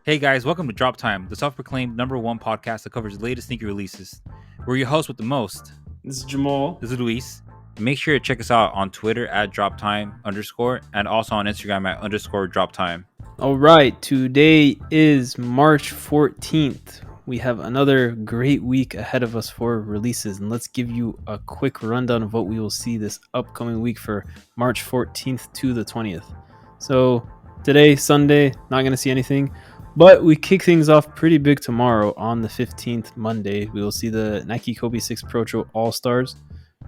Hey guys, welcome to Drop Time, the self-proclaimed #1 podcast that covers the latest sneaker releases. We're your hosts with the most. This is Jamal. This is Luis. Make sure to check us out on Twitter at @droptime_ and also on Instagram at _droptime. All right, today is March 14th. We have another great week ahead of us for releases, and let's give you a quick rundown of what we will see this upcoming week for March 14th to the 20th. So today, Sunday, not going to see anything, but we kick things off pretty big tomorrow on the 15th, Monday. We will see the Nike Kobe 6 Pro All-Stars.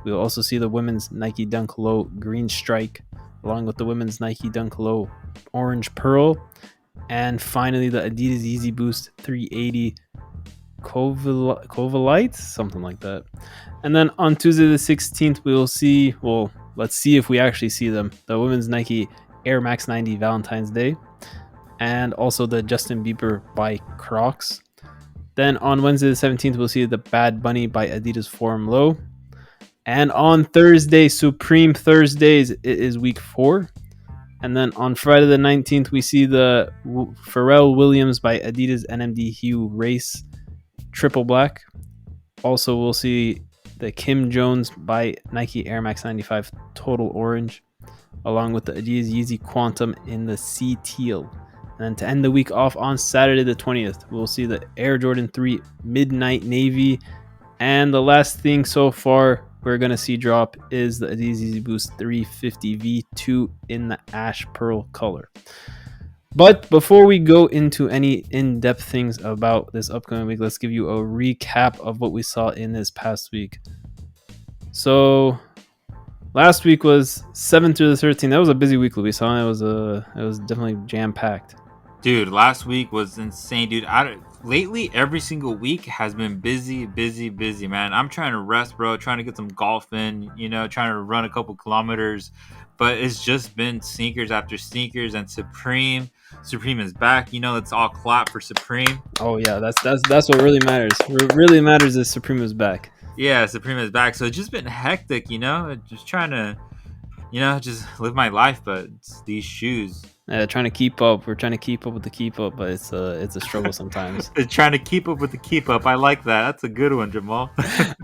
We will also see the women's Nike Dunklow Green Strike, along with the women's Nike Dunklow Orange Pearl, and finally the Adidas Yeezy Boost 380 Cobalts, something like that. And then on Tuesday the 16th, we will see, let's see if we actually see them, the women's Nike Air Max 90 Valentine's Day, and also the Justin Bieber by Crocs. Then on Wednesday the 17th, we'll see the Bad Bunny by Adidas Forum Low. And on Thursday, Supreme Thursdays, it is week 4. And then on Friday the 19th, we see the Pharrell Williams by Adidas NMD Hue Race Triple Black. Also, we'll see the Kim Jones by Nike Air Max 95 Total Orange, along with the Adidas Yeezy Quantum in the Sea Teal. And then to end the week off on Saturday the 20th, we'll see the Air Jordan 3 Midnight Navy. And the last thing so far we're going to see drop is the Adidas Yeezy Boost 350 V2 in the ash pearl color. But before we go into any in-depth things about this upcoming week, let's give you a recap of what we saw in this past week. So last week was 7th through the 13th. That was a busy week, Luis. It was definitely jam-packed. Dude, last week was insane, dude. Lately, every single week has been busy, man. I'm trying to rest, bro. Trying to get some golf in, trying to run a couple kilometers. But it's just been sneakers after sneakers, and Supreme is back. Let's all clap for Supreme. Oh yeah, that's what really matters. What really matters is Supreme is back. Yeah, Supreme is back. So it's just been hectic, just trying to, just live my life. But it's these shoes. Trying to keep up. We're trying to keep up with the keep up, but it's a struggle sometimes. Trying to keep up with the keep up. I like that. That's a good one, Jamal.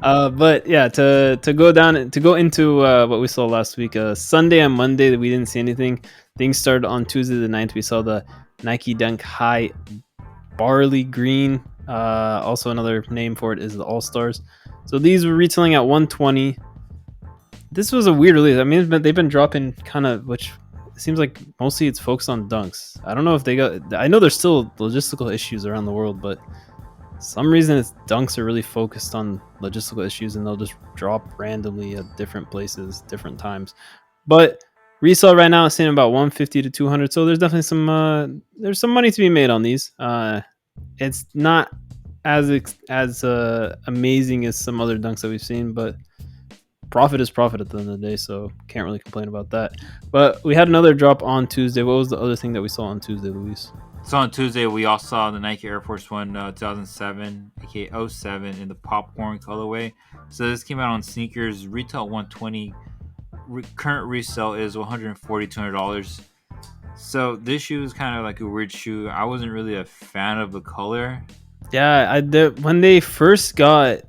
But yeah, to go into what we saw last week. Sunday and Monday, we didn't see anything. Things started on Tuesday the 9th. We saw the Nike Dunk High Barley Green. Also another name for it is the All Stars. So these were retailing at $120. This was a weird release. I mean, they've been dropping kind of, which it seems like mostly it's focused on dunks. I don't know if I know there's still logistical issues around the world, but some reason it's dunks are really focused on logistical issues, and they'll just drop randomly at different places, different times. But resale right now is saying about $150 to $200, so there's definitely some money to be made on these. It's not as amazing as some other dunks that we've seen, but profit is profit at the end of the day, so can't really complain about that. But we had another drop on Tuesday. What was the other thing that we saw on Tuesday, Luis? So on Tuesday, we all saw the Nike Air Force One 2007, aka 07, in the popcorn colorway. So this came out on sneakers, retail $120. Current resale is $140, $200. So this shoe is kind of like a weird shoe. I wasn't really a fan of the color. Yeah, when they first got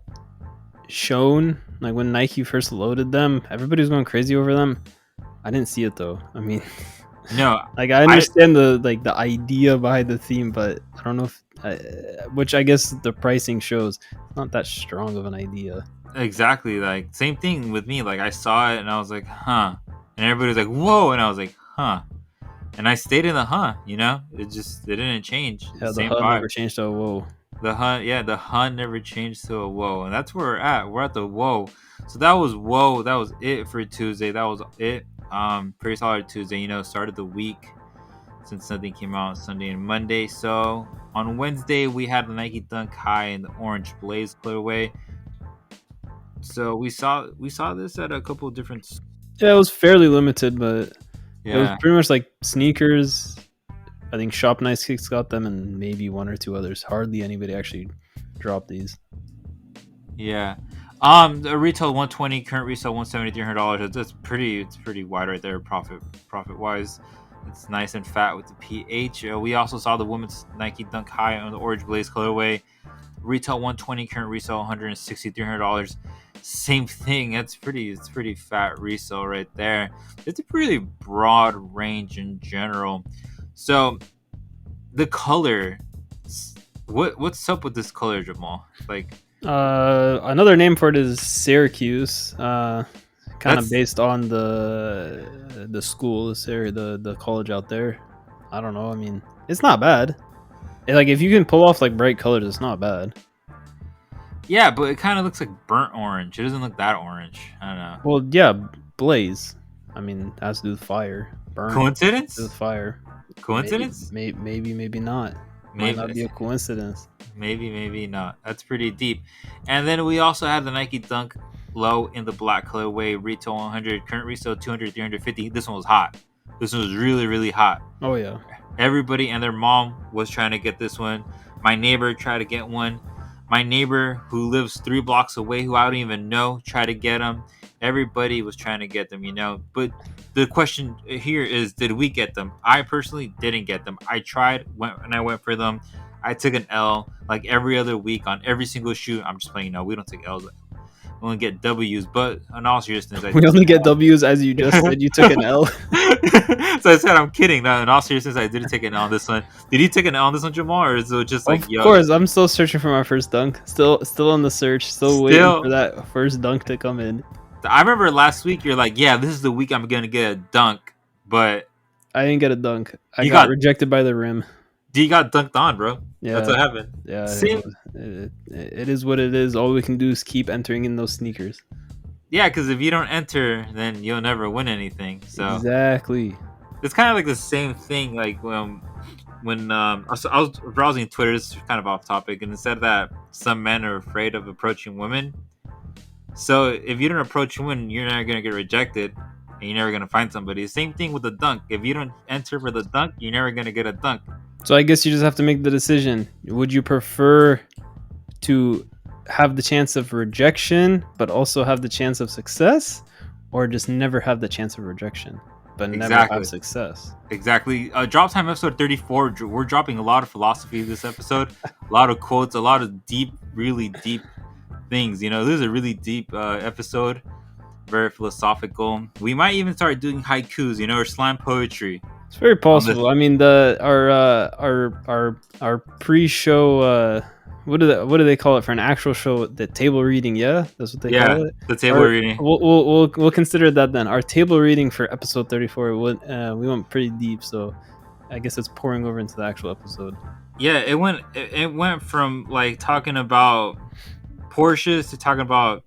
shown, like when Nike first loaded them, everybody was going crazy over them. I didn't see it though. I mean, no, like I understand the idea behind the theme, but I don't know if, which I guess the pricing shows it's not that strong of an idea. Exactly. Like same thing with me. Like I saw it and I was like, huh, and everybody was like, whoa, and I was like, huh, and I stayed in the It didn't change. Yeah, the HUD never changed to a whoa. The HUD never changed to a whoa, and that's where we're at. We're at the whoa. So that was whoa. That was it for Tuesday. That was it. Pretty solid Tuesday. Started the week since nothing came out Sunday and Monday. So on Wednesday we had the Nike Dunk High in the orange blaze colorway. So we saw this at a couple of different. Yeah, it was fairly limited, but yeah, it was pretty much like sneakers. I think Shop Nice Kicks got them, and maybe one or two others. Hardly anybody actually dropped these. Yeah. The retail $120, current resale $170, $300. It's pretty wide right there, profit wise. It's nice and fat with the PH. We also saw the women's Nike Dunk High on the Orange Blaze colorway. Retail 120, current resale $160-$300. Same thing. It's pretty fat resale right there. It's a pretty broad range in general. So the color, what's up with this color, Jamal? Like, another name for it is Syracuse. Kind of that's based on the school, the college out there. I don't know. I mean, it's not bad. Like if you can pull off like bright colors, it's not bad. yeah, but it kind of looks like burnt orange. It doesn't look that orange. I don't know. Well, yeah, blaze. I mean, has to do with fire. Burn. Coincidence? With fire. Coincidence? Maybe not. Might not be a coincidence. Maybe not. That's pretty deep. And then we also have the Nike Dunk Low in the black colorway, retail 100, current resale 200, 350. This one was hot. This one was really, really hot. Oh yeah. Everybody and their mom was trying to get this one. My neighbor tried to get one. My neighbor who lives 3 blocks away, who I don't even know, tried to get them. Everybody was trying to get them, But the question here is, did we get them? I personally didn't get them. I tried, and I went for them. I took an L like every other week on every single shoe. I'm just playing. No, we don't take L's. We only get W's. But in all seriousness, we only get W's, as you just said. You took an L. So I said I'm kidding. No, in all seriousness, I didn't take an L on this one. Did you take an L on this one, Jamal, or is it just like? Of course, I'm still searching for my first dunk. Still on the search. Still waiting for that first dunk to come in. I remember last week you're like, yeah, this is the week I'm gonna get a dunk, but I didn't get a dunk. I got rejected by the rim. D got dunked on, bro. Yeah, that's what happened. Yeah, it is what it is. All we can do is keep entering in those sneakers. Yeah, because if you don't enter, then you'll never win anything. So exactly, it's kind of like the same thing. Like when I was browsing Twitter, this is kind of off topic, and it said that some men are afraid of approaching women. So if you don't approach women, you're never gonna get rejected, and you're never gonna find somebody. Same thing with the dunk. If you don't enter for the dunk, you're never gonna get a dunk. So I guess you just have to make the decision. Would you prefer to have the chance of rejection, but also have the chance of success, or just never have the chance of rejection, but never have success? Exactly. Drop Time episode 34. We're dropping a lot of philosophy this episode, a lot of quotes, a lot of deep, really deep things. This is a really deep episode, very philosophical. We might even start doing haikus, or slam poetry. It's very possible. I mean, our pre-show, what do they call it for an actual show? The table reading, yeah, that's what they call it. The table reading. We'll consider that then. Our table reading for episode 34. We went pretty deep, so I guess it's pouring over into the actual episode. Yeah, it went from like talking about Porsches to talking about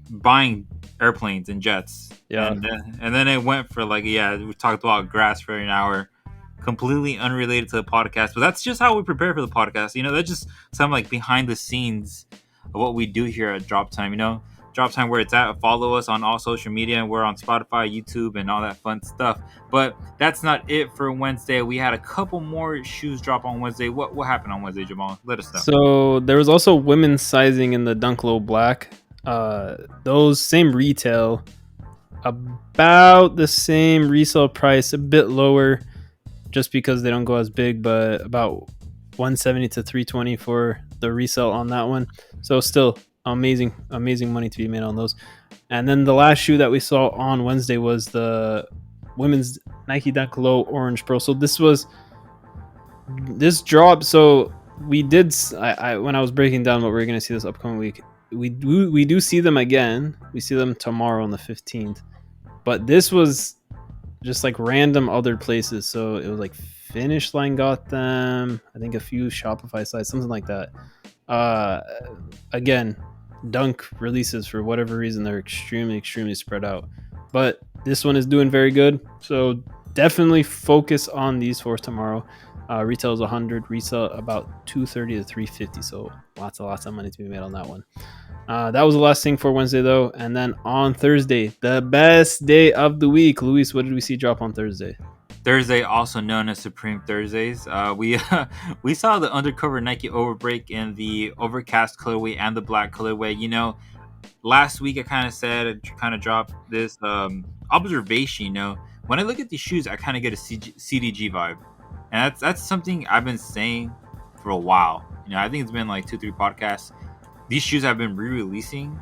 buying airplanes and jets. Yeah, and then it went for we talked about grass for an hour, completely unrelated to the podcast. But that's just how we prepare for the podcast. That's just some like behind the scenes of what we do here at Drop Time. Drop Time where it's at. Follow us on all social media, and we're on Spotify, YouTube, and all that fun stuff. But that's not it for Wednesday. We had a couple more shoes drop on Wednesday. What happened on Wednesday, Jamal? Let us know. So there was also women's sizing in the Dunklow Black. Those same retail, about the same resale price, a bit lower, just because they don't go as big, but about 170 to 320 for the resale on that one. So still amazing money to be made on those. And then the last shoe that we saw on Wednesday was the women's Nike Dunk Low Orange Pro. So this dropped. So we did. When I was breaking down what we're going to see this upcoming week, we do see them again. We see them tomorrow on the 15th. But this was just like random other places. So it was like Finish Line got them. I think a few Shopify sites, something like that. Again, Dunk releases, for whatever reason, they're extremely spread out. But this one is doing very good. So definitely focus on these for tomorrow. Retail is 100, resale about 230 to 350. So lots of money to be made on that one. That was the last thing for Wednesday, though. And then on Thursday, the best day of the week. Luis, what did we see drop on Thursday? Thursday, also known as Supreme Thursdays. We saw the undercover Nike Overbreak in the overcast colorway and the black colorway. Last week I kind of said, I kind of dropped this observation, when I look at these shoes, I kind of get a CDG vibe, and that's something I've been saying for a while. I think it's been like 2-3 podcasts. These shoes have been re-releasing,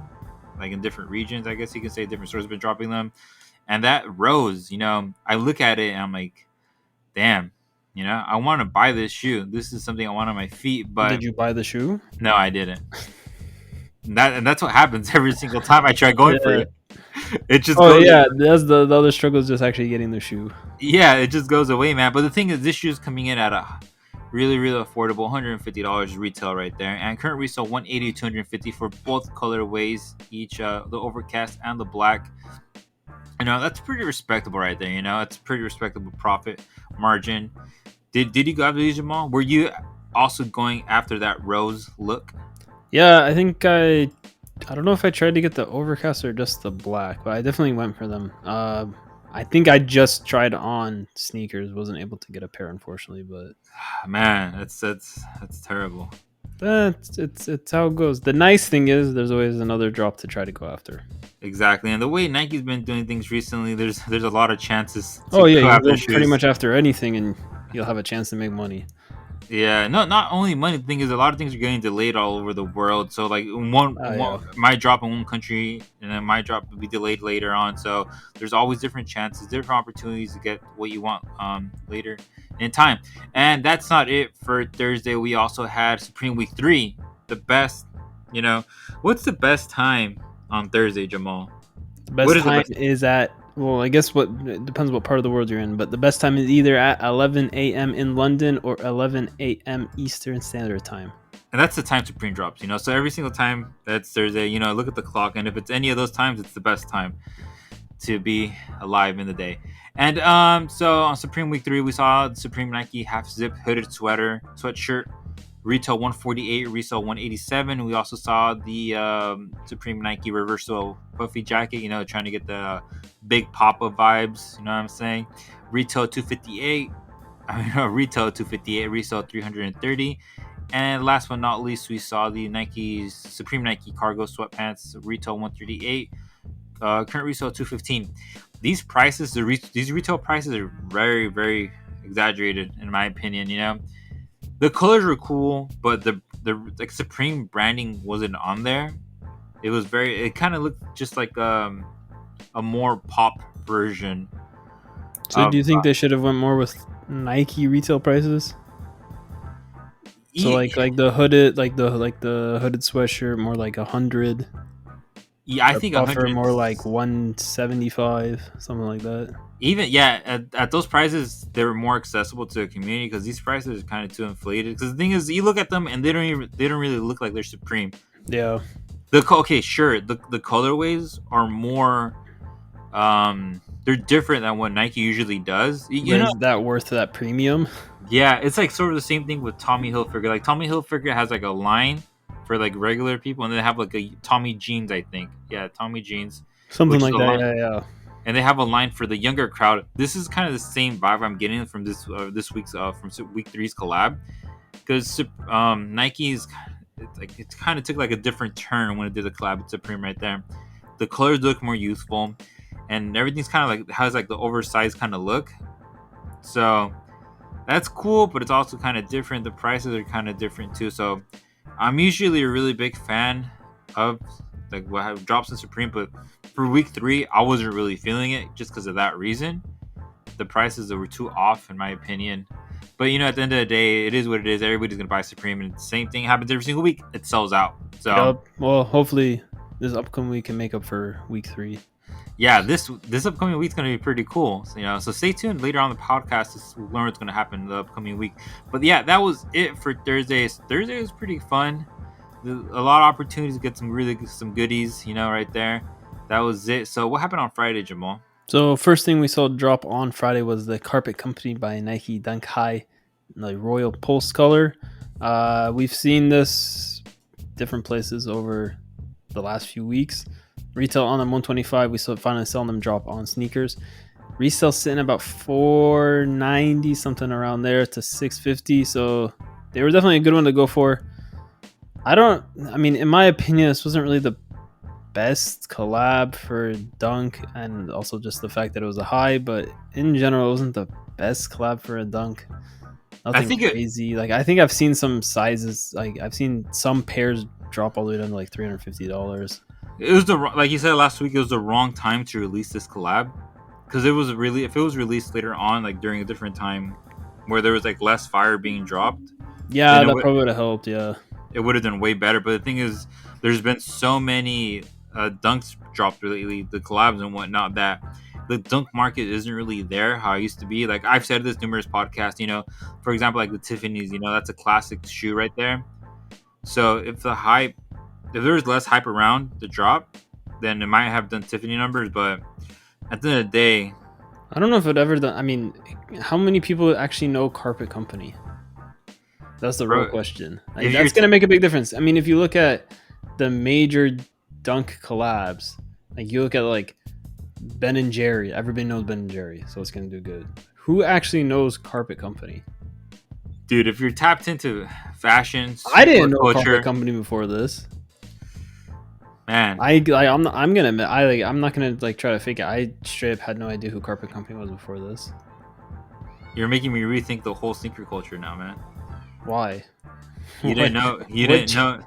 like in different regions. I guess you can say different stores have been dropping them, and that rose. I look at it and I'm like, damn. I want to buy this shoe. This is something I want on my feet, but Did you buy the shoe? no, I didn't. And that's what happens every single time I try going for it. It just goes. Yeah, that's the other struggle is just actually getting the shoe. Yeah, it just goes away, man. But the thing is, this shoe is coming in at a really, really affordable $150 retail right there, and current resale $180 to $250 for both colorways, each the overcast and the black. That's pretty respectable right there. It's pretty respectable profit margin. Did you go after these, Jamal? Were you also going after that rose look? Yeah, I think I don't know if I tried to get the overcast or just the black, but I definitely went for them. I think I just tried on sneakers, wasn't able to get a pair, unfortunately. But man, that's terrible. It's how it goes. The nice thing is there's always another drop to try to go after. Exactly, and the way Nike's been doing things recently, there's a lot of chances. Oh yeah, you can go pretty much after anything, and you'll have a chance to make money. Yeah, not only money. The thing is, a lot of things are getting delayed all over the world. So like one might drop in one country, and then my drop will be delayed later on. So there's always different chances, different opportunities to get what you want later in time. And that's not it for Thursday. We also had Supreme Week 3, the best. What's the best time on Thursday, Jamal? The best time is at. Well, I guess it depends what part of the world you're in, but the best time is either at 11 a.m. in London or 11 a.m. Eastern Standard Time. And that's the time Supreme drops, So every single time that's Thursday, look at the clock, and if it's any of those times, it's the best time to be alive in the day. And so on Supreme Week 3, we saw the Supreme Nike half zip hooded sweatshirt, retail $148, resale $187. We also saw the Supreme Nike reversal puffy jacket, trying to get the big Papa vibes, you know what I'm saying? Retail $258, resale $330. And last but not least, we saw the Supreme Nike cargo sweatpants, retail $138, current resale $215. These prices, these retail prices are very, very exaggerated in my opinion. The colors were cool, but the like Supreme branding wasn't on there. It kind of looked just like a more pop version. So do you think they should have went more with Nike retail prices? So like the hooded hooded sweatshirt more like 100. Yeah, I think 100 more like 175, something like that. Even at those prices, they were more accessible to the community because these prices are kind of too inflated. Because the thing is, you look at them and they don't really look like they're Supreme. Yeah. The colorways are more they're different than what Nike usually does. Is that worth that premium? Yeah, it's like sort of the same thing with Tommy Hilfiger. Like Tommy Hilfiger has like a line for like regular people, and they have like a Tommy Jeans, I think. Yeah, Tommy Jeans. Something like that. Yeah. And they have a line for the younger crowd. This is kind of the same vibe I'm getting from this week's from week 3's collab, because Nike's it kind of took like a different turn when it did the collab with Supreme right there. The colors look more youthful, and everything's kind of like has like the oversized kind of look. So that's cool, but it's also kind of different. The prices are kind of different too. So I'm usually a really big fan of like what drops in Supreme, but for week 3, I wasn't really feeling it just because of that reason. The prices were too off, in my opinion. But at the end of the day, it is what it is. Everybody's gonna buy Supreme, and the same thing happens every single week. It sells out. So, yep. Well, hopefully this upcoming week can make up for week 3. Yeah, this upcoming week's gonna be pretty cool. So stay tuned later on the podcast to learn what's gonna happen in the upcoming week. But yeah, that was it for Thursday. Thursday was pretty fun. A lot of opportunities to get some goodies, right there. That was it. So what happened on Friday, Jamal? So first thing we saw drop on Friday was the Carpet Company by Nike Dunk High, the Royal Pulse color. We've seen this different places over the last few weeks. Retail on them $125. We finally selling them drop on sneakers. Resale sitting about $490, something around there, to $650. So they were definitely a good one to go for. In my opinion, this wasn't really the best collab for Dunk, and also just the fact that it was a high, but in general, it wasn't the best collab for a Dunk. Nothing think crazy. Like, I think I've seen some sizes, like I've seen some pairs drop all the way down to like $350. it was like you said last week. It was the wrong time to release this collab, because it was really, if it was released later on, like during a different time, where there was like less fire being dropped. Yeah, that probably would have helped. Yeah, it would have done way better. But the thing is, there's been so many dunks dropped lately, the collabs and whatnot, that the dunk market isn't really there how it used to be. Like I've said this numerous podcasts, you know, for example, like the Tiffany's, you know, that's a classic shoe right there. So if there's less hype around the drop, then it might have done Tiffany numbers. But at the end of the day, I don't know if it ever done. I mean, how many people actually know Carpet Company? That's the real question. Like, that's gonna make a big difference. I mean, if you look at the major dunk collabs, like you look at like Ben and Jerry. Everybody knows Ben and Jerry, so it's gonna do good. Who actually knows Carpet Company? Dude, if you're tapped into fashion, I didn't know Carpet Company before this. Man, I'm not gonna like try to fake it. I straight up had no idea who Carpet Company was before this. You're making me rethink the whole sneaker culture now, man. Why? You didn't know. You didn't know.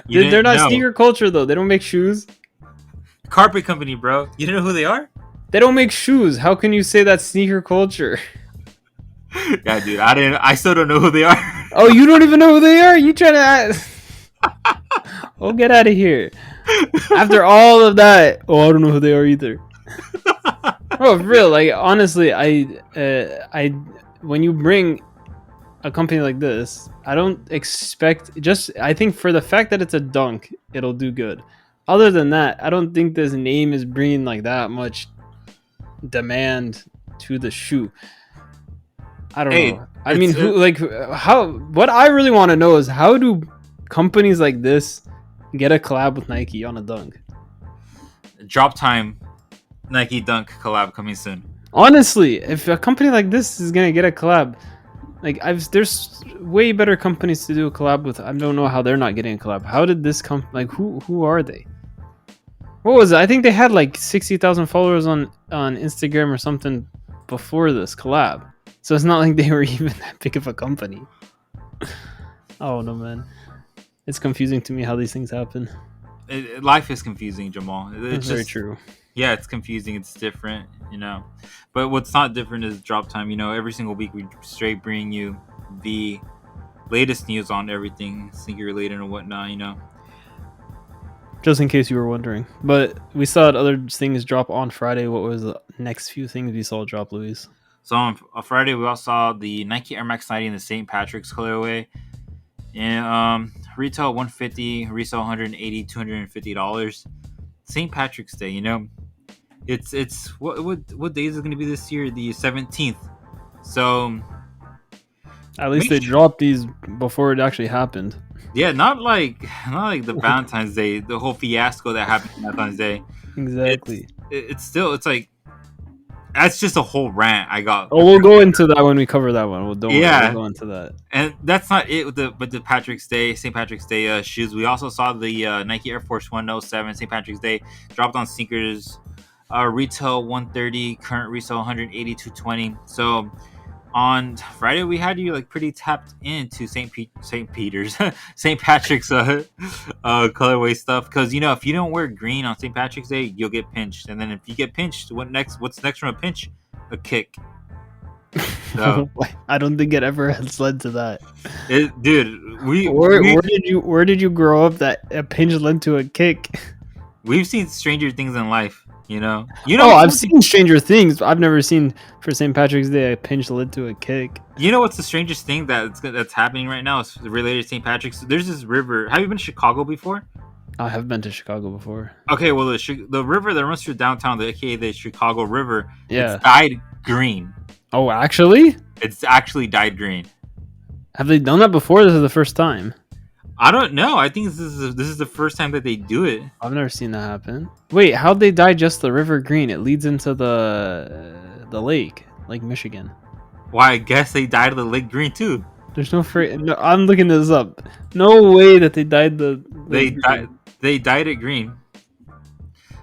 They're not sneaker culture though. They don't make shoes. Carpet Company, bro. You didn't know who they are? They don't make shoes. How can you say that's sneaker culture? Yeah, dude. I still don't know who they are. Oh, you don't even know who they are? You trying to? Oh, get out of here! After all of that, I don't know who they are either. Bro, for real. Like honestly, I when you bring a company like this, I don't expect I think for the fact that it's a dunk, it'll do good. Other than that, I don't think this name is bringing like that much demand to the shoe. I don't know. I mean, what I really want to know is how do companies like this get a collab with Nike on a dunk? Drop time Nike dunk collab coming soon. Honestly, if a company like this is gonna get a collab, like there's way better companies to do a collab with. I don't know how they're not getting a collab. How did this come? Like who are they? What was it? I think they had like 60,000 followers on Instagram or something before this collab. So it's not like they were even that big of a company. Oh no, man. It's confusing to me how these things happen. Life is confusing, Jamal. It's very true. Yeah, it's confusing. It's different, you know. But what's not different is drop time. You know, every single week we straight bring you the latest news on everything sneaker related and whatnot, you know. Just in case you were wondering. But we saw other things drop on Friday. What was the next few things we saw drop, Luis? So on Friday, we also saw the Nike Air Max 90 in the St. Patrick's colorway. And retail $150, resale $180, $250. St. Patrick's Day, you know. It's what day is it going to be this year? The 17th. So at least they dropped these before it actually happened. Yeah, not like the Valentine's Day, the whole fiasco that happened on Valentine's Day. Exactly. It's like that's just a whole rant I got. Oh, we'll go into that when we cover that one. We'll go into that. And that's not it with the St. Patrick's Day shoes. We also saw the Nike Air Force 107 St. Patrick's Day dropped on sneakers. Retail $130, current resale $180, $220. So on Friday we had you like pretty tapped into St. Peter's St. Patrick's colorway stuff, because you know if you don't wear green on St. Patrick's Day you'll get pinched, and then if you get pinched, what's next from a pinch? A kick. So, I don't think it ever has led to that. Dude, where did you grow up that a pinch led to a kick? We've seen stranger things in life. You know. I've seen Stranger Things. I've never seen for St. Patrick's Day a pinch led to a kick. You know what's the strangest thing that's happening right now? It's related to St. Patrick's. There's this river. Have you been to Chicago before? I have been to Chicago before. Okay, well the river that runs through downtown, aka the Chicago River, it's dyed green. Oh, actually? It's actually dyed green. Have they done that before? This is the first time. I don't know. I think this is the first time that they do it. I've never seen that happen. Wait, how'd they dye just the river green? It leads into the Lake Michigan. Why? I guess they dyed the lake green too. There's no I'm looking this up. No way that they dyed They dyed it green.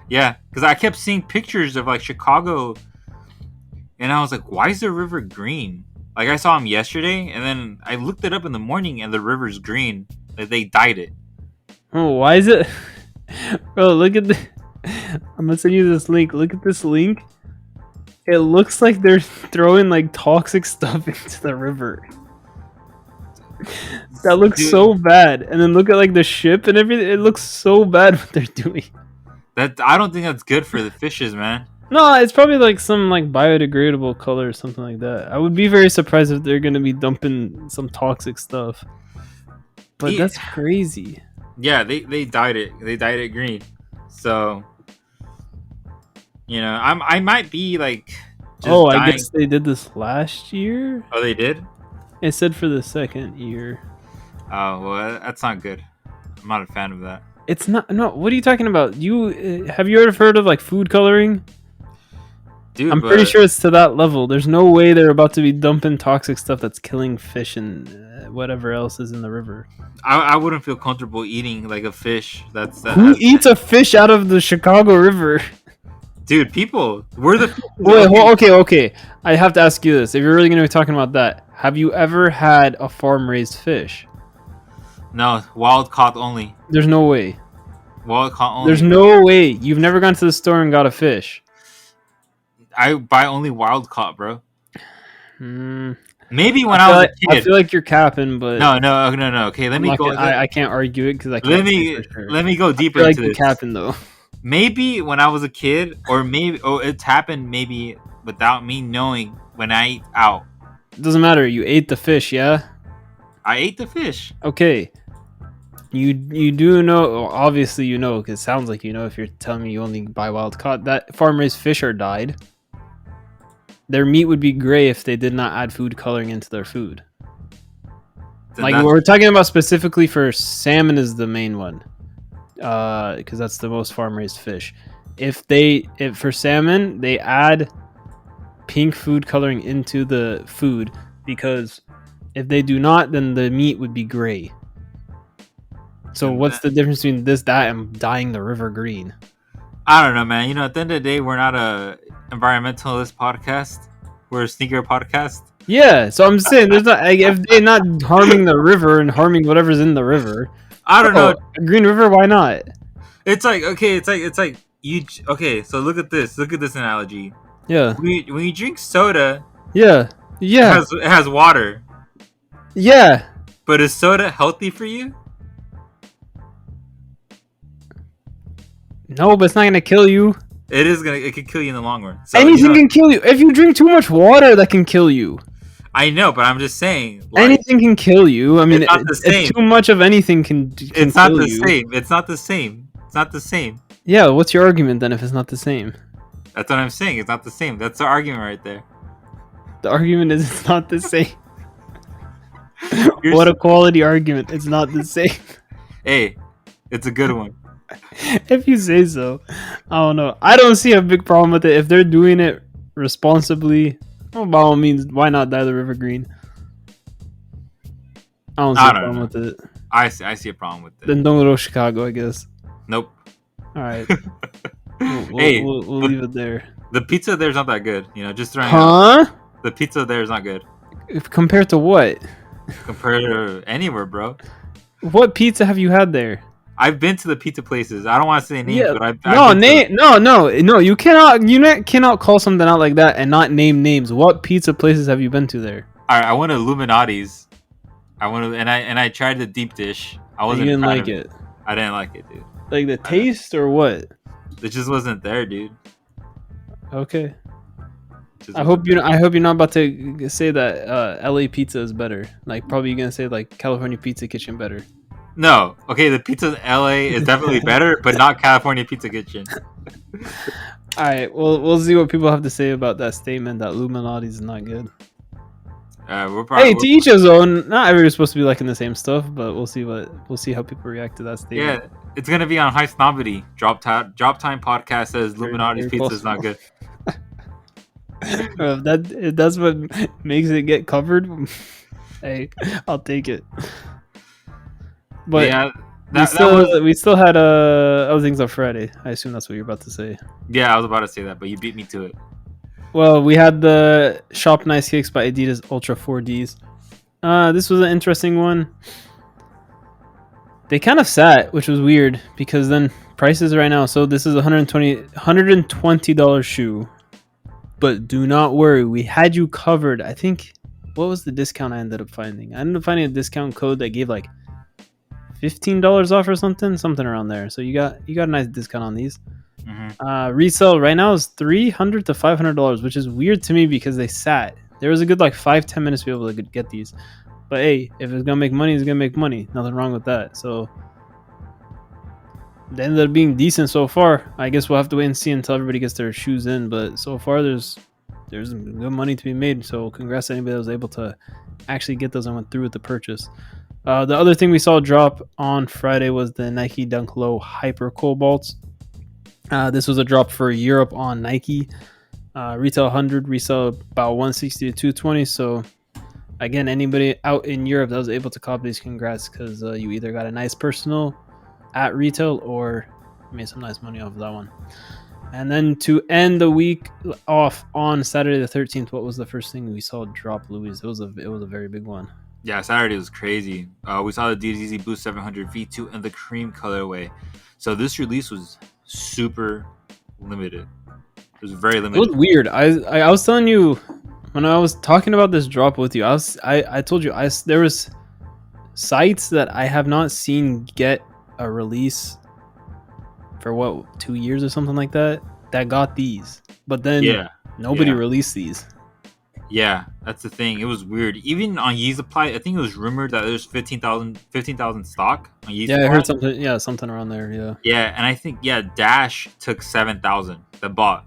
Yeah, because I kept seeing pictures of like Chicago, and I was like, why is the river green? Like I saw him yesterday, and then I looked it up in the morning, and the river's green. Like they dyed it. Oh, why is it? Bro, look at the. I'm gonna send you this link. Look at this link. It looks like they're throwing like toxic stuff into the river. That looks Dude, so bad. And then look at like the ship and everything. It looks so bad what they're doing. that I don't think that's good for the fishes, man. No, it's probably like some like biodegradable color or something like that. I would be very surprised if they're gonna be dumping some toxic stuff. But Yeah. that's crazy. Yeah, they dyed it. They dyed it green. So, I might be like just Oh, I dying. guess they did this last year. Oh, they did? It said for the second year. Oh, well, that's not good. I'm not a fan of that. It's not. No, what are you talking about? Have you ever heard of like food coloring? Dude, I'm pretty sure it's to that level. There's no way they're about to be dumping toxic stuff that's killing fish and whatever else is in the river. I wouldn't feel comfortable eating like a fish. Who eats a fish out of the Chicago River? Dude, people. We're the. Wait, okay. I have to ask you this. If you're really going to be talking about that, have you ever had a farm-raised fish? No, wild caught only. There's no way. Wild caught only. There's no way. You've never gone to the store and got a fish. I buy only wild caught, bro. Maybe when I was a kid. I feel like you're capping, but No. Okay, let me go. I can't argue it because I can't. Let me go deeper into into you're this. capping though. Maybe when I was a kid, or maybe it's happened maybe without me knowing when I ate out. It doesn't matter. You ate the fish, yeah. I ate the fish. Okay. You do know, obviously you know, because it sounds like you know if you're telling me you only buy wild caught, that farm-raised fish are dyed. Their meat would be gray if they did not add food coloring into their food. Then Like we're talking about specifically for salmon is the main one. Because that's the most farm-raised fish. If for salmon, they add pink food coloring into the food because if they do not, then the meat would be gray. So what's the difference between that, and dyeing the river green? I don't know, man. At the end of the day, we're not a environmentalist podcast. We're a sneaker podcast. Yeah, so I'm saying there's not if they're not harming the river and harming whatever's in the river. I don't know. Green River, why not? It's like okay, it's like you okay. So look at this. Look at this analogy. Yeah. When you drink soda, Yeah. it has water. Yeah. But is soda healthy for you? No, but it's not gonna kill you. It could kill you in the long run. So, anything can kill you. If you drink too much water, that can kill you. I know, but I'm just saying. Anything can kill you. I mean, it's not the same. Too much of anything can It's not kill the you. same. It's not the same. It's not the same. Yeah, what's your argument then if it's not the same? That's what I'm saying. It's not the same. That's the argument right there. The argument is it's not the same. What a quality argument. It's not the same. Hey, it's a good one. If you say so. I don't know. I don't see a big problem with it. If they're doing it responsibly, well, by all means, why not dye the river green? I don't see a problem with it. I see a problem with it. Then don't go to Chicago, I guess. Nope. All right. We'll leave it there. The pizza there's not that good. Just throwing out. The pizza there is not good. Compared to what? Compared to anywhere, bro. What pizza have you had there? I've been to the pizza places. I don't want to say names, but I've no. You cannot call something out like that and not name names. What pizza places have you been to there? All right, I went to Illuminati's. I tried the deep dish. You didn't like it. I didn't like it, dude. Like the taste or what? It just wasn't there, dude. Okay. I hope you're not about to say that LA pizza is better. Like probably you're gonna say like California Pizza Kitchen better. No. Okay, the pizza in LA is definitely better, but not California Pizza Kitchen. All right, well, we'll see what people have to say about that statement that Illuminati's is not good. To each his own. Not everybody's supposed to be liking the same stuff, but we'll see how people react to that statement. Yeah, it's gonna be on High Snobity. Drop Time podcast says Illuminati's pizza is not good. If that's what makes it get covered, hey, I'll take it. But yeah, That was we still had other things on Friday. I assume that's what you're about to say. yeah. I was about to say that, but you beat me to it. Well, we had the Shop Nice Kicks by Adidas Ultra 4Ds. This was an interesting one. They kind of sat, which was weird because then prices right now. So this is $120 shoe, but do not worry, we had you covered. I think what was the discount I ended up finding? I ended up finding a discount code that gave like $15 off or something around there. So you got a nice discount on these. Resale right now is $300 to $500, which is weird to me because they sat. There was a good like 5-10 minutes to be able to get these. But hey, if it's gonna make money, it's gonna make money. Nothing wrong with that. So they ended up being decent so far. I guess we'll have to wait and see until everybody gets their shoes in. But so far, there's good money to be made. So congrats to anybody that was able to actually get those and went through with the purchase. The other thing we saw drop on Friday was the Nike Dunklow Hyper Cobalts. This was a drop for Europe on Nike. Retail 100, resell about 160 to 220. So again, anybody out in Europe that was able to copy these, congrats, because you either got a nice personal at retail or made some nice money off of that one. And then to end the week off on Saturday the 13th, what was the first thing we saw drop, Louis? It was a very big one. Yeah, Saturday was crazy. We saw the Adidas Yeezy Boost 700 V2 in the cream colorway. So this release was super limited. It was very limited. It was weird. I was telling you when I was talking about this drop with you. I told you there was sites that I have not seen get a release for 2 years or something like that got these, but then nobody released these. Yeah, that's the thing. It was weird. Even on Yeezy Supply, I think it was rumored that there's 15,000 stock on Yeezy Supply. I heard something. Yeah, something around there. Yeah. Yeah, and I think Dash took 7,000 that bought.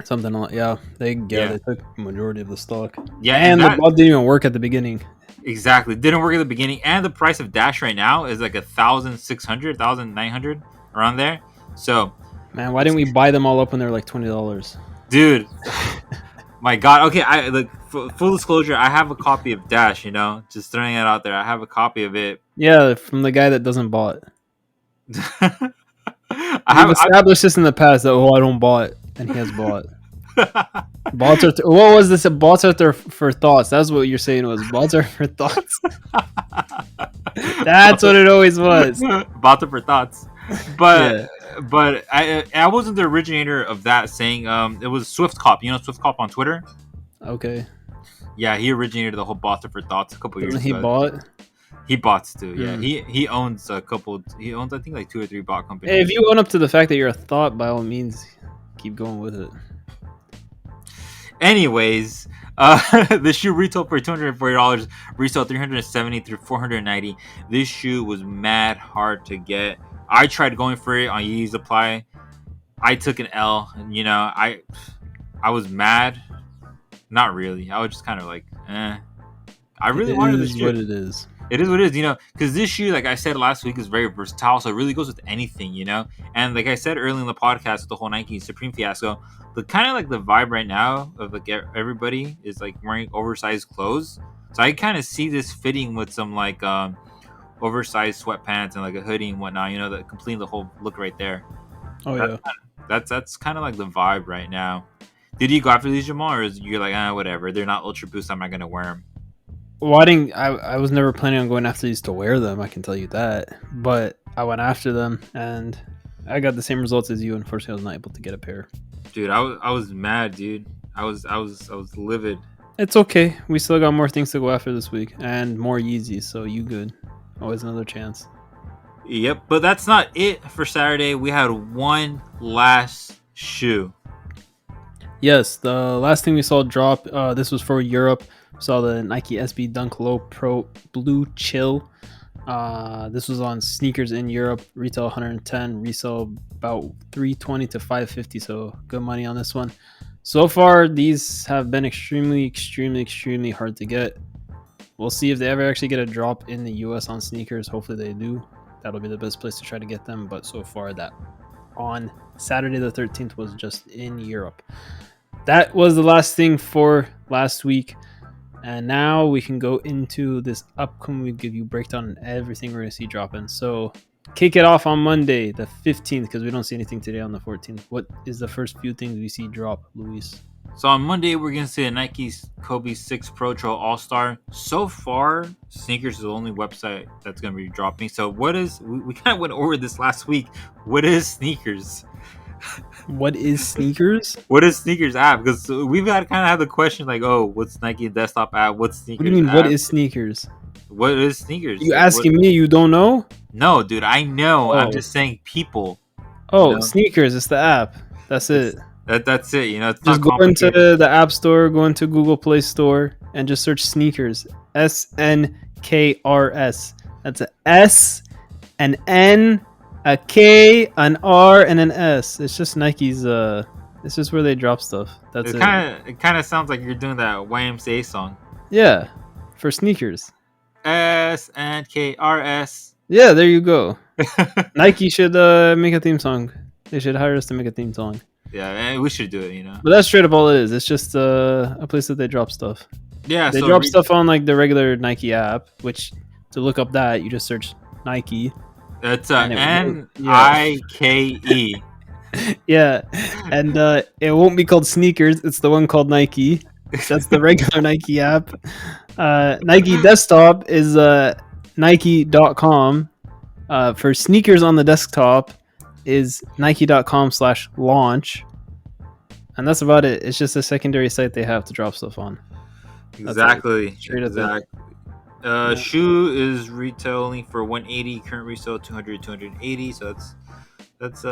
Something like they took majority of the stock. Yeah, and the bot didn't even work at the beginning. Exactly, didn't work at the beginning, and the price of Dash right now is like 1,600, 1,900 around there. So, man, why didn't we buy them all up when they were like $20? Dude, my God. Okay, I like full disclosure. I have a copy of Dash. Just throwing it out there. I have a copy of it. Yeah, from the guy that doesn't bought. I've established this in the past that I don't bought, and he has bought. Bots are what was this? Bots are there for thoughts. That's what you're saying was bots are for thoughts. That's what it always was. Bots are for thoughts. But I wasn't the originator of that saying. It was Swift Cop. Swift Cop on Twitter. Okay. Yeah, he originated the whole bots are for thoughts a couple years ago. He bought. He bots too. Yeah, he owns a couple. He owns I think like 2 or 3 bot companies. Hey, if you own up to the fact that you're a thought, by all means, keep going with it. Anyways, the shoe retailed for $240, resale $370 through $490. This shoe was mad hard to get. I tried going for it on Yeezy Supply. I took an L, and I was mad. Not really. I was just kind of like, eh. I really wanted this shoe. What it is. It is what it is, because this shoe, like I said last week, is very versatile, so it really goes with anything, And like I said earlier in the podcast with the whole Nike Supreme fiasco, the kind of like the vibe right now of like everybody is like wearing oversized clothes. So I kind of see this fitting with some like oversized sweatpants and like a hoodie and whatnot, that completing the whole look right there. Oh, That's kind of like the vibe right now. Did you go after these, Jamal, or is you're like, whatever, they're not Ultra Boost, I'm not gonna wear them? Well, I was never planning on going after these to wear them. I can tell you that. But I went after them, and I got the same results as you. Unfortunately, I was not able to get a pair. Dude, I was mad, dude. I was livid. It's okay. We still got more things to go after this week, and more Yeezys. So you good? Always another chance. Yep, but that's not it for Saturday. We had one last shoe. Yes, the last thing we saw drop. This was for Europe. Saw the Nike SB Dunk Low Pro Blue Chill. This was on sneakers in Europe. Retail 110, resale about 320 to 550. So good money on this one. So far, these have been extremely hard to get. We'll see if they ever actually get a drop in the US on sneakers. Hopefully they do. That'll be the best place to try to get them. But so far, that on Saturday the 13th was just in Europe. That was the last thing for last week. And now we can go into this upcoming week, give you a breakdown on everything we're going to see dropping. So kick it off on Monday, the 15th, because we don't see anything today on the 14th. What is the first few things we see drop, Luis? So on Monday, we're going to see a Nike Kobe 6 Pro Trail All-Star. So far, sneakers is the only website that's going to be dropping. So what is, we kind of went over this last week. What is sneakers? What is sneakers? What is sneakers app? Because we've got to kind of have the question like, oh, what's Nike desktop app? What's sneakers What do you mean, app? what is sneakers? What is sneakers? You asking me, you don't know? No, dude, I know. Oh. I'm just saying people. Oh, you know? Sneakers, it's the app. That's it. That's it. You know, it's Just not go into complicated. the App Store, go into Google Play Store, and just search sneakers. SNKRS. That's a S, an N, a K, an R, and an S. It's just Nike's. It's just where they drop stuff. That's it. It kind of sounds like you're doing that YMCA song. Yeah, for sneakers. SNKRS. Yeah, there you go. Nike should make a theme song. They should hire us to make a theme song. Yeah, we should do it, you know. But that's straight up all it is. It's just a place that they drop stuff. Yeah, They so drop stuff on like the regular Nike app, which to look up that you just search Nike. That's and Nike. Yeah, and it won't be called sneakers. It's the one called Nike. That's the regular Nike app. Nike desktop is Nike.com. For sneakers on the desktop is Nike.com/launch. And that's about it. It's just a secondary site they have to drop stuff on. Exactly. Straight up Exactly. Shoe is retailing for $180. Current resale $200, $280. So that's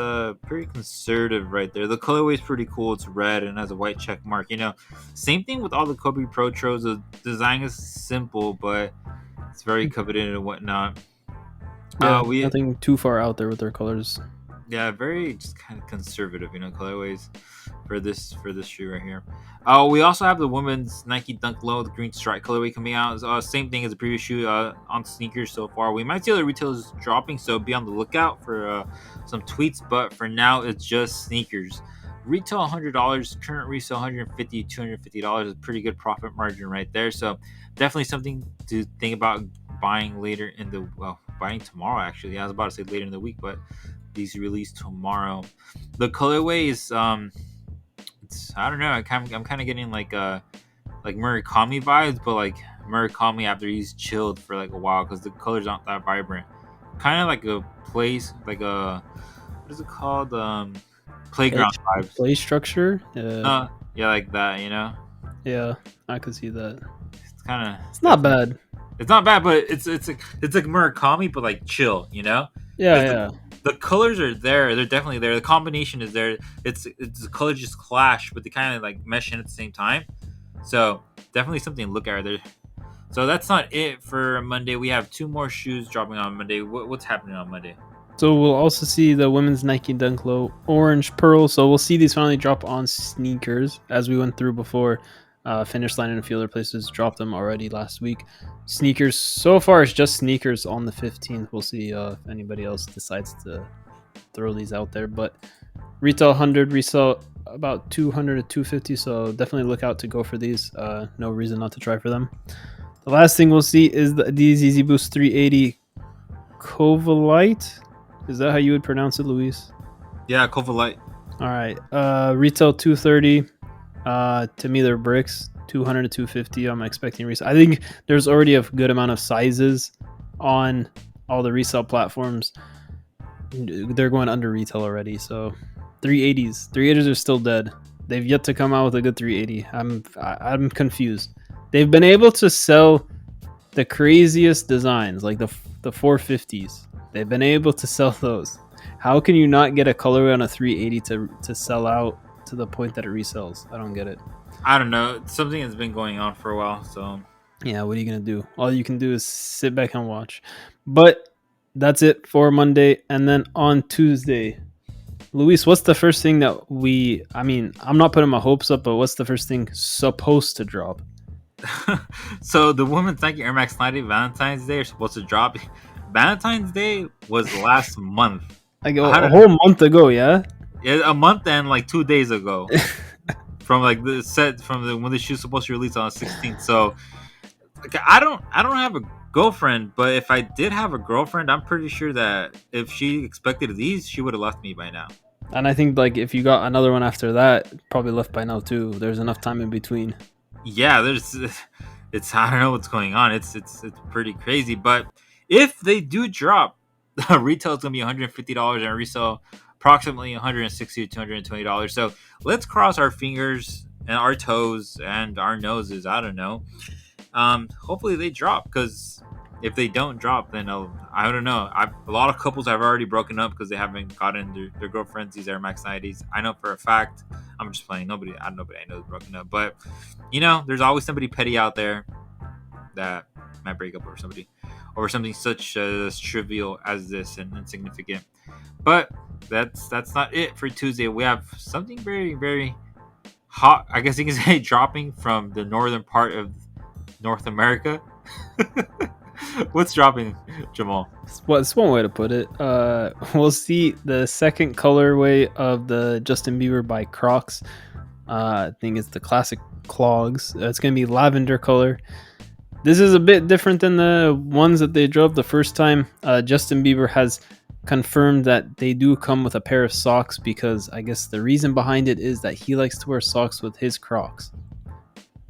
pretty conservative right there. The colorway is pretty cool. It's red and has a white check mark. You know, same thing with all the Kobe Pro Tros. The design is simple, but it's very coveted and whatnot. Yeah, nothing too far out there with their colors. Yeah, very just kind of conservative, you know, colorways for this shoe right here. We also have the women's Nike Dunklow, the green stripe colorway coming out. Same thing as the previous shoe on sneakers so far. We might see other retailers dropping, so be on the lookout for some tweets. But for now, it's just sneakers. Retail $100, current resale $150, $250 is a pretty good profit margin right there. So definitely something to think about buying later in the buying tomorrow. Actually, I was about to say later in the week, but these released tomorrow. The colorway is I don't know. I'm kind of getting like Murakami vibes, but like Murakami after he's chilled for like a while because the colors aren't that vibrant. Kind of like a place, like a what is it called? Playground vibes. Play structure. Yeah, like that. You know. Yeah, I could see that. It's kind of. It's not bad. It's not bad, but it's like Murakami, but like chill. You know. Yeah. The colors are there. They're definitely there. The combination is there. It's the colors just clash, but they kind of like mesh in at the same time. So definitely something to look at there. So that's not it for Monday. We have 2 more shoes dropping on Monday. What's happening on Monday? So we'll also see the women's Nike Dunklow Orange Pearl. So we'll see these finally drop on sneakers as we went through before. Finish Line and a few other places dropped them already last week. Sneakers, so far it's just sneakers on the 15th. We'll see if anybody else decides to throw these out there. But retail 100, resell about 200 to 250. So definitely look out to go for these. No reason not to try for them. The last thing we'll see is the Adidas Yeezy Boost 380 Cobalts. Is that how you would pronounce it, Luis? Yeah, Cobalts. All right. Retail 230. To me, they're bricks. 200 to 250. I'm expecting resale. I think there's already a good amount of sizes on all the resale platforms. They're going under retail already. So 380s. 380s are still dead. They've yet to come out with a good 380. I'm confused. They've been able to sell the craziest designs, like the 450s. They've been able to sell those. How can you not get a colorway on a 380 to sell out to the point that it resells? I don't get it. I don't know. It's something that's been going on for a while. So yeah, what are you gonna do? All you can do is sit back and watch. But that's it for Monday, and then on Tuesday, Luis, what's the first thing that I'm not putting my hopes up, but what's the first thing supposed to drop? So the women's Nike Air Max 90 Valentine's Day are supposed to drop. Valentine's Day was last month. Like a whole month ago, yeah? Yeah, a month and like 2 days ago. From like the set from when the shoe's supposed to release on the 16th. So I don't have a girlfriend, but if I did have a girlfriend, I'm pretty sure that if she expected these, she would have left me by now. And I think like if you got another one after that, probably left by now too. There's enough time in between. Yeah, there's it's I don't know what's going on. It's pretty crazy. But if they do drop, retail is gonna be $150 and resale approximately $160 to $220. So let's cross our fingers and our toes and our noses. I don't know. Hopefully they drop, because if they don't drop, then I don't know. A lot of couples have already broken up because they haven't gotten their girlfriends these Air Max 90s. I know for a fact. I'm just playing. Nobody I know is broken up, but there's always somebody petty out there that might break up over something such as trivial as this and insignificant. But that's not it for Tuesday. We have something very, very hot, I guess you can say, dropping from the northern part of North America. What's dropping, Jamal? It's one way to put it. We'll see the second colorway of the Justin Bieber by Crocs. I think it's the classic clogs. It's going to be lavender color. This is a bit different than the ones that they drove the first time. Justin Bieber has confirmed that they do come with a pair of socks, because I guess the reason behind it is that he likes to wear socks with his Crocs.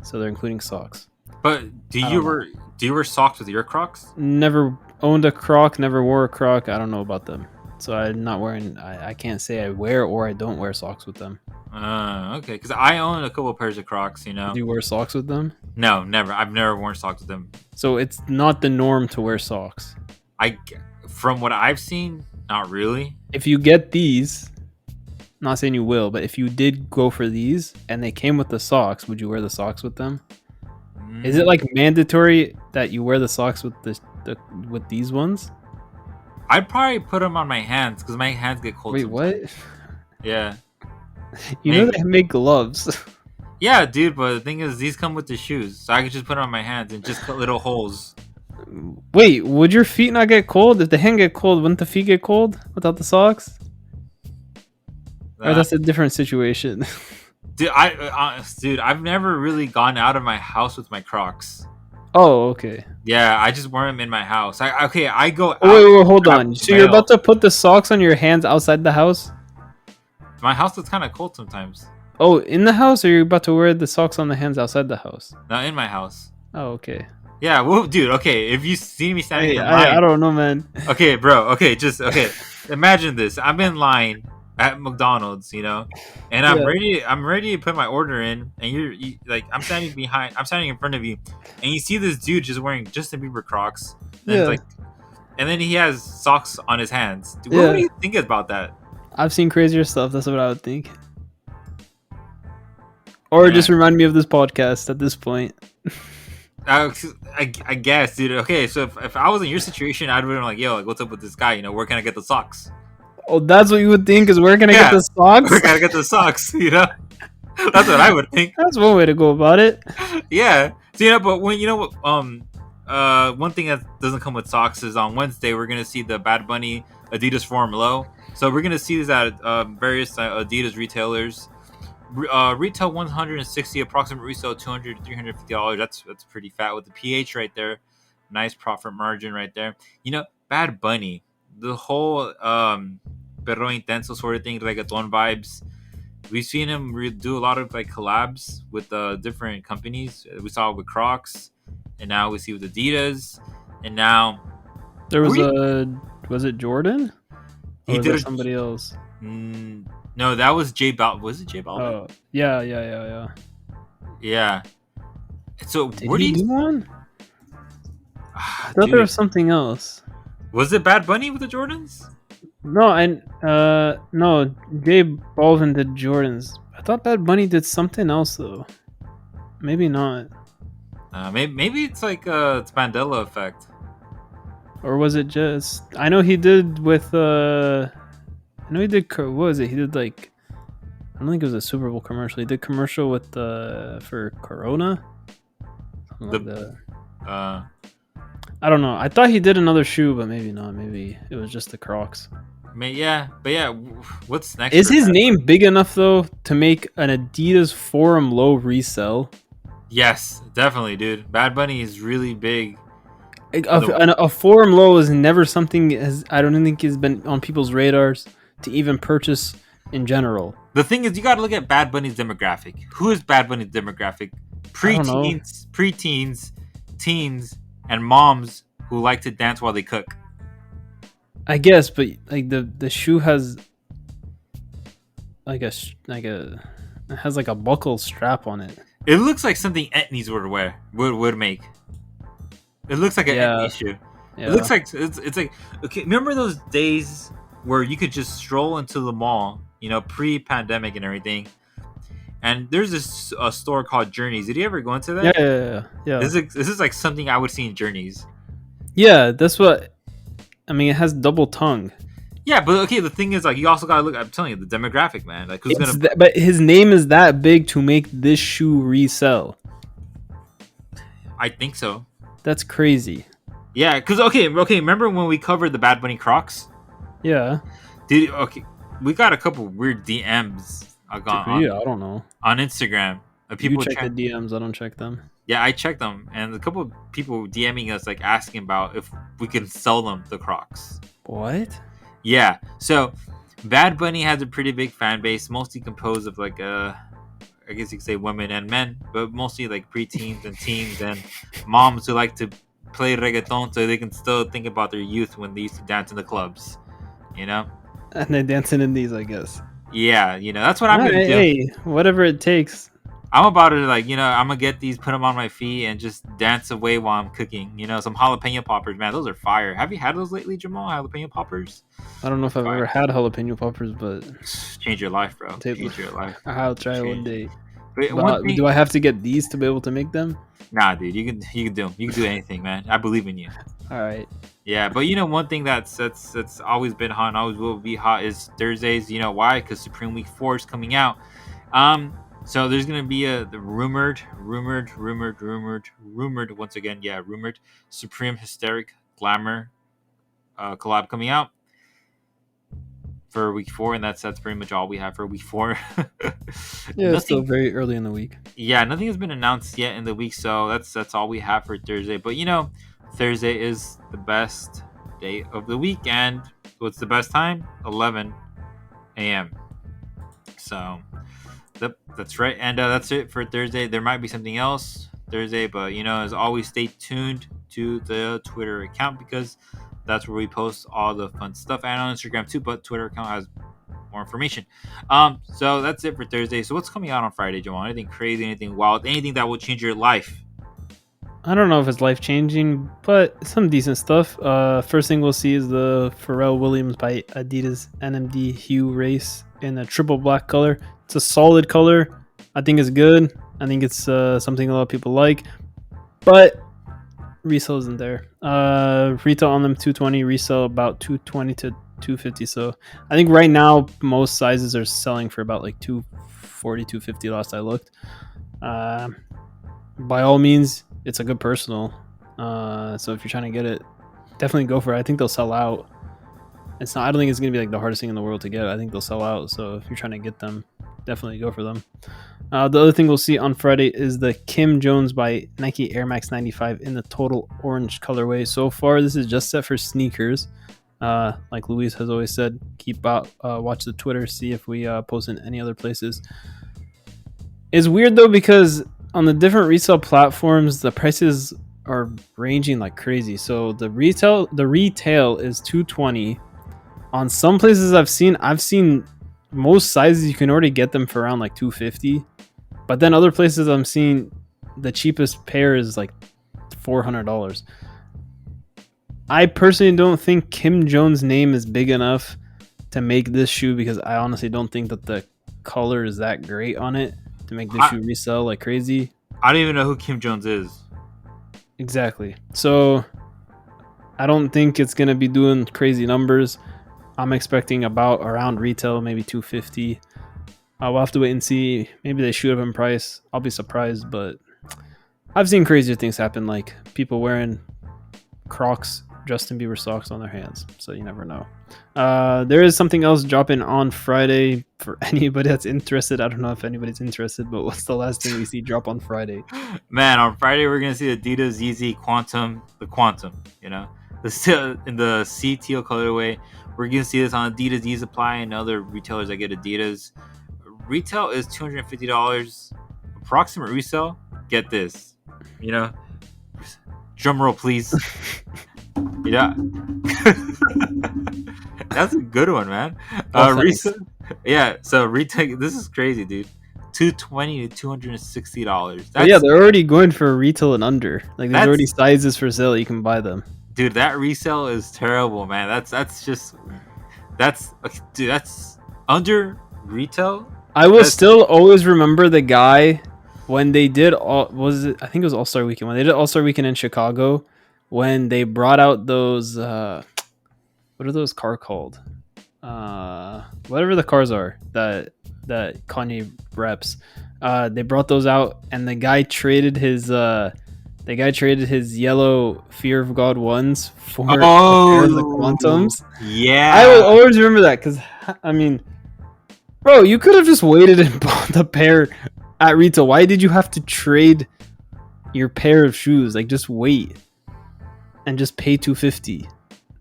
So they're including socks. But do you wear socks with your Crocs? Never owned a Croc, never wore a Croc. I don't know about them. So I'm not wearing, I can't say I wear or I don't wear socks with them. Okay, because I own a couple pairs of Crocs, Do you wear socks with them? No, never. I've never worn socks with them. So it's not the norm to wear socks. From what I've seen, not really. If you get these, not saying you will, but if you did go for these and they came with the socks, would you wear the socks with them? Is it like mandatory that you wear the socks with with these ones? I'd probably put them on my hands because my hands get cold. Wait, sometimes. what? Yeah. You know they make gloves. Yeah, dude, but the thing is, these come with the shoes, so I could just put them on my hands and just cut little holes. Wait, would your feet not get cold? If the hand get cold, wouldn't the feet get cold without the socks? Or that's a different situation. Dude, I've never really gone out of my house with my Crocs. Oh, okay. Yeah, I just wear them in my house. I go out. Wait, hold on. So you're about to put the socks on your hands outside the house? My house is kind of cold sometimes. Oh, in the house, or you're about to wear the socks on the hands outside the house? Not in my house. Oh, okay. Yeah, well, dude, okay, if you see me standing in line... I don't know, man. Okay, bro, okay. Imagine this. I'm in line at McDonald's, and I'm ready to put my order in, and you like, I'm standing in front of you, and you see this dude just wearing Justin Bieber Crocs, and and then he has socks on his hands. Dude, what do you think about that? I've seen crazier stuff. That's what I would think. Or just remind me of this podcast at this point. I guess, dude. Okay, so if I was in your situation, I'd be like, yo, like, what's up with this guy? Where can I get the socks? Oh, that's what you would think, is where can I get the socks? Where can I get the socks? That's what I would think. That's one way to go about it. Yeah. So, but when one thing that doesn't come with socks is on Wednesday we're gonna see the Bad Bunny Adidas Forum Low. So we're gonna see this at various Adidas retailers. Retail 160, approximate resale $200 to $350. That's pretty fat with the PH right there. Nice profit margin right there. Bad Bunny, the whole perro intenso sort of thing, reggaeton vibes. We've seen him do a lot of like collabs with different companies. We saw it with Crocs, and now we see with Adidas, and now there was was it Jordan? He did somebody else. No, that was J Balvin. Was it J Balvin? Oh, yeah. Yeah. So did he do one? I thought there was something else. Was it Bad Bunny with the Jordans? No, no. J Balvin did Jordans. I thought Bad Bunny did something else though. Maybe not. Maybe it's like it's Mandela effect. Or was it just? I know he did with. I know he did. What was it? He did like. I don't think it was a Super Bowl commercial. He did commercial with for Corona. Something like that. I don't know. I thought he did another shoe, but maybe not. Maybe it was just the Crocs. Yeah, but yeah. What's next? Is his name big enough though to make an Adidas Forum Low resell? Yes, definitely, dude. Bad Bunny is really big. A forum low is never something I don't think has been on people's radars to even purchase in general. The thing is, you got to look at Bad Bunny's demographic. Who is Bad Bunny's demographic? I don't know. Preteens, teens, and moms who like to dance while they cook. I guess, but like the shoe has like a it has like a buckle strap on it. It looks like something Etnies would make. It looks like an Etnies shoe. Yeah. It looks like it's like, okay. Remember those days where you could just stroll into the mall, pre-pandemic and everything. And there's this store called Journeys. Did you ever go into that? Yeah. This is like something I would see in Journeys. Yeah, that's what I mean. It has double tongue. Yeah, but okay. The thing is, like, you also gotta look. I'm telling you, the demographic, man. Like, who's gonna? But his name is that big to make this shoe resell. I think so. That's crazy. Yeah, because okay. Remember when we covered the Bad Bunny Crocs? Yeah. We got a couple weird DMs. I don't know. On Instagram. People check the DMs. I don't check them. Yeah, I checked them, and a couple of people DMing us, like, asking about if we can sell them the Crocs. What? Yeah. So, Bad Bunny has a pretty big fan base, mostly composed of like I guess you could say women and men, but mostly like preteens and teens and moms who like to play reggaeton so they can still think about their youth when they used to dance in the clubs, And they're dancing in these, I guess. Yeah, that's what I'm gonna do. Hey, whatever it takes. I'm about to, like, I'm gonna get these, put them on my feet, and just dance away while I'm cooking. Some jalapeno poppers, man. Those are fire. Have you had those lately, Jamal? Jalapeno poppers? I don't know if I've ever had jalapeno poppers, but change your life, bro. Change your life. I'll try one day. But do I have to get these to be able to make them? Nah, dude. You can do them. You can do anything, man. I believe in you. All right. Yeah, but one thing that's always been hot and always will be hot is Thursdays. You know why? Because Supreme Week 4 is coming out. So there's gonna be the rumored once again, rumored Supreme Hysteric Glamour collab coming out for week 4, and that's pretty much all we have for week 4. Yeah, it's still very early in the week. Yeah, nothing has been announced yet in the week, so that's all we have for Thursday. But Thursday is the best day of the week, and what's the best time? 11 a.m. So that's right, and that's it for Thursday. There might be something else Thursday, but as always, stay tuned to the Twitter account because that's where we post all the fun stuff, and on Instagram too, but Twitter account has more information. So that's it for Thursday. So what's coming out on Friday, Jamal? Anything crazy, anything wild, anything that will change your life? I don't know if it's life changing, but some decent stuff. First thing we'll see is the Pharrell Williams by Adidas NMD Hue race in a triple black color. It's a solid color. I think it's good. I think it's something a lot of people like, but resale isn't there. Retail on them $220, resale about $220 to $250. So I think right now most sizes are selling for about like $240, $250 last I looked. By all means, it's a good personal. So if you're trying to get it, definitely go for it. I think they'll sell out. I don't think it's gonna be like the hardest thing in the world to get. I think they'll sell out. So if you're trying to get them, definitely go for them. The other thing we'll see on Friday is the Kim Jones by Nike Air Max 95 in the total orange colorway. So far, this is just set for sneakers. Like Luis has always said, keep out, watch the Twitter, see if we post in any other places. It's weird though because on the different resale platforms, the prices are ranging like crazy. So the retail is $220. On some places I've seen most sizes you can already get them for around like $250. But then other places I'm seeing the cheapest pair is like $400. I personally don't think Kim Jones' name is big enough to make this shoe because I honestly don't think that the color is that great on it to make this shoe resell like crazy. I don't even know who Kim Jones is. Exactly. So I don't think it's going to be doing crazy numbers. I'm expecting around retail, maybe $250. We'll have to wait and see. Maybe they shoot up in price. I'll be surprised, but I've seen crazier things happen, like people wearing Crocs Justin Bieber socks on their hands, so you never know. There is something else dropping on Friday for anybody that's interested. I don't know if anybody's interested, but what's the last thing we see drop on Friday? Man, on Friday we're gonna see Adidas Yeezy Quantum, the Quantum. You know, in the sea teal colorway. We're gonna see this on Adidas Yeezy Supply and other retailers that get Adidas. Retail is $250. Approximate resale. Get this. You know, drum roll please. Yeah. That's a good one, man. Resale. Yeah. So retail. This is crazy, dude. $220 to $260. But yeah, they're already going for retail and under. Like there's already sizes for sale. You can buy them. Dude, that resale is terrible, man. That's under retail. I will still always remember the guy when they did I think it was All-Star Weekend, when they did All-Star Weekend in Chicago, when they brought out those what are those cars called? Whatever the cars are that Kanye reps. They brought those out and the guy traded his yellow Fear of God ones for a pair of the Quantums. Yeah. I will always remember that because, I mean, bro, you could have just waited and bought the pair at retail. Why did you have to trade your pair of shoes? Like, just wait and just pay $250.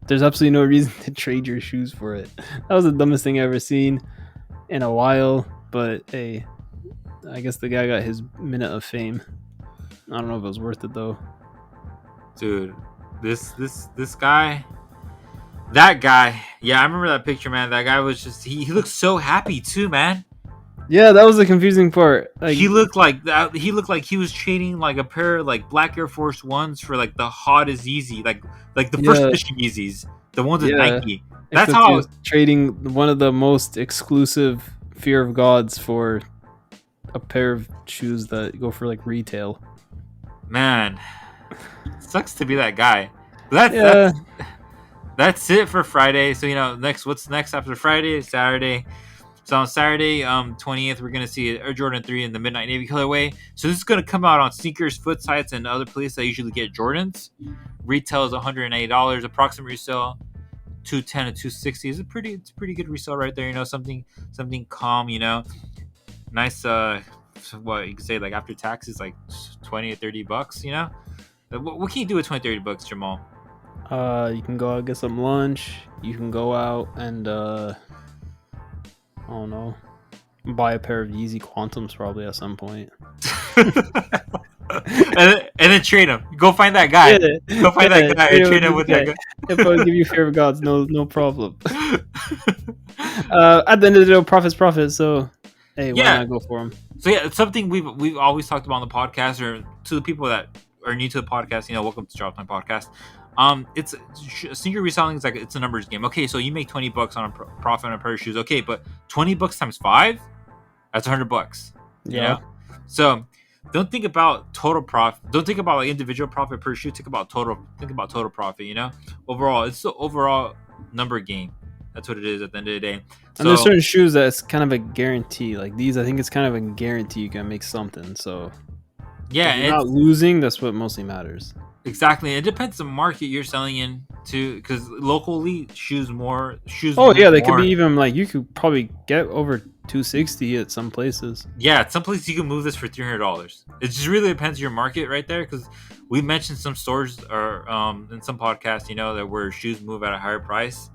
There's absolutely no reason to trade your shoes for it. That was the dumbest thing I've ever seen in a while. But, hey, I guess the guy got his minute of fame. I don't know if it was worth it though. Dude, this guy, that guy, yeah, I remember that picture, man. That guy was just he looked so happy too, man. Yeah, that was the confusing part. Like, he looked like that. He looked like he was trading like a pair of like black Air Force Ones for like the hottest Yeezy, like the first edition Yeezys, the ones with Nike. That's how I was trading one of the most exclusive Fear of Gods for a pair of shoes that go for like retail. Man, sucks to be that guy. That's it for Friday. So what's next after Friday? Saturday. So on Saturday, 20th, we're gonna see Air Jordan 3 in the Midnight Navy colorway. So this is gonna come out on sneakers, foot sites, and other places that usually get Jordans. Retail is $180. Approximate resale $210 to $260. It's a pretty good resale right there. Something calm. Nice. What you can say, like after taxes, like $20 or $30. What can you do with $20-$30, Jamal? You can go out, get some lunch. You can go out and I don't know, buy a pair of Yeezy Quantums probably at some point. and then trade him. Go find that guy. Go find that guy and trade him with that guy. If I give you Fear of Gods, no problem. At the end of the day, profit's profit. So hey, why not go for them? So yeah, it's something we've always talked about on the podcast, or to the people that are new to the podcast. Welcome to Drop Time Podcast. It's sneaker reselling is like it's a numbers game. Okay, so you make $20 on a profit on a pair of shoes. Okay, but $20 times 5, that's $100. Yeah. So don't think about total profit. Don't think about like individual profit per shoe. Think about total profit. Overall, it's the overall number game. That's what it is at the end of the day. And there's certain shoes that's kind of a guarantee. Like these, I think it's kind of a guarantee you can make something. So yeah, if you're not losing. That's what mostly matters. Exactly. It depends on the market you're selling in too, because locally shoes. Oh yeah, they could be even like you could probably get over $260 at some places. Yeah, at some places you can move this for $300. It just really depends on your market right there, because we mentioned some stores or in some podcasts, that where shoes move at a higher price.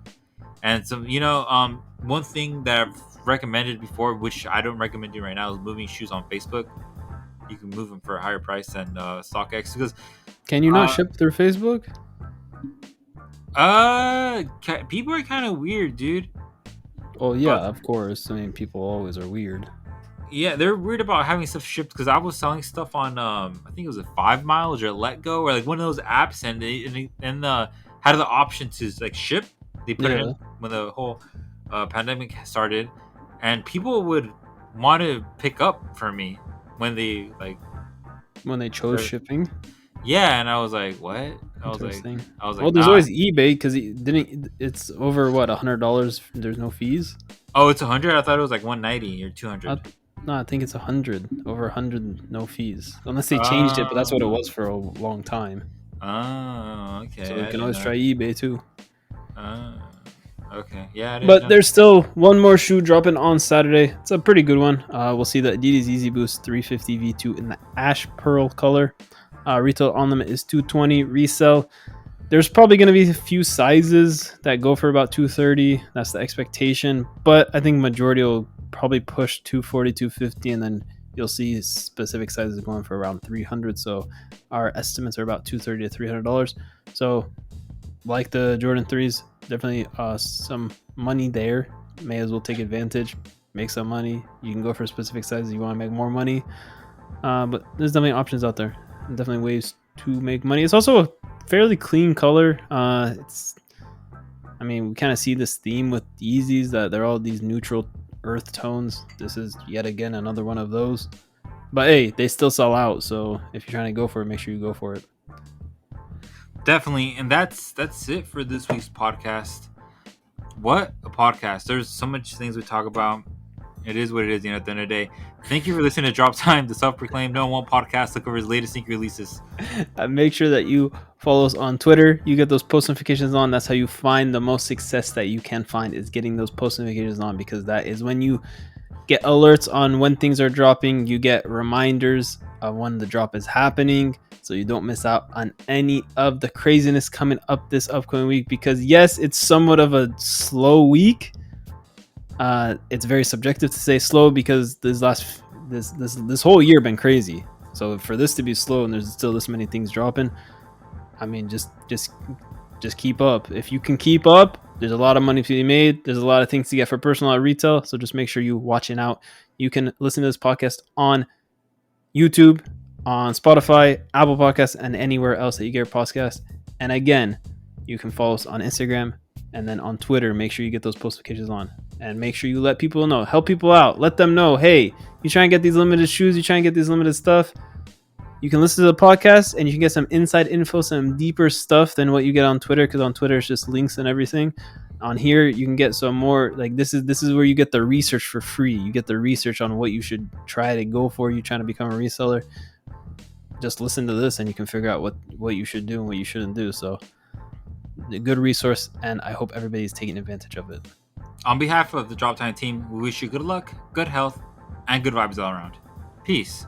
And some, one thing that I've recommended before, which I don't recommend doing right now, is moving shoes on Facebook. You can move them for a higher price than StockX. Because can you not ship through Facebook? People are kind of weird, dude. Oh yeah, of course. I mean, people always are weird. Yeah, they're weird about having stuff shipped, because I was selling stuff on I think it was a 5 Miles or Let Go or like one of those apps, and they had the option to like ship. They put it in when the whole pandemic started, and people would want to pick up for me when they chose shipping. Yeah, and I was like, what? I was like, well, there's always eBay, because it's over what, $100. There's no fees. Oh, it's 100. I thought it was like 190 or 200. No, I think it's 100. Over 100, no fees, unless they changed it. But that's what it was for a long time. Oh, okay. So you I can didn't always know. try eBay too. Oh, okay. Yeah, I didn't But know. there's still one more shoe dropping on Saturday. It's a pretty good one. We'll see the Adidas Yeezy Boost 350 V2 in the ash pearl color. Retail on them is $220. Resell, there's probably going to be a few sizes that go for about $230. That's the expectation. But I think majority will probably push $240, $250, and then you'll see specific sizes going for around $300. So our estimates are about $230 to $300. So like the Jordan 3s, definitely some money there. May as well take advantage, make some money. You can go for specific sizes. You want to make more money. But there's definitely options out there. Definitely ways to make money. It's also a fairly clean color. I mean, we kind of see this theme with Yeezys that they're all these neutral earth tones. This is yet again another one of those. But hey, they still sell out. So if you're trying to go for it, make sure you go for it. Definitely, and that's it for this week's podcast. What a podcast! There's so much things we talk about. It is what it is. At the end of the day, thank you for listening to Drop Time, the self-proclaimed No. 1 podcast that covers latest sneaker releases. Make sure that you follow us on Twitter. You get those post notifications on. That's how you find the most success that you can find, is getting those post notifications on, because that is when you get alerts on when things are dropping. You get reminders of when the drop is happening, so you don't miss out on any of the craziness coming up this upcoming week. Because yes, it's somewhat of a slow week. It's very subjective to say slow, because this whole year been crazy. So for this to be slow and there's still this many things dropping, I mean, just keep up. If you can keep up, there's a lot of money to be made. There's a lot of things to get for personal at retail. So just make sure you watching out. You can listen to this podcast on YouTube, on Spotify, Apple Podcasts, and anywhere else that you get your podcast. And again, you can follow us on Instagram and then on Twitter. Make sure you get those post notifications on. And make sure you let people know. Help people out. Let them know, hey, you try and get these limited shoes, you try and get these limited stuff. You can listen to the podcast and you can get some inside info, some deeper stuff than what you get on Twitter, because on Twitter it's just links and everything. On here you can get some more, like this is where you get the research for free. You get the research on what you should try to go for. You trying to become a reseller, just listen to this and you can figure out what you should do and what you shouldn't do. So a good resource, and I hope everybody's taking advantage of it. On behalf of the Drop Time team, we wish you good luck, good health, and good vibes all around. Peace.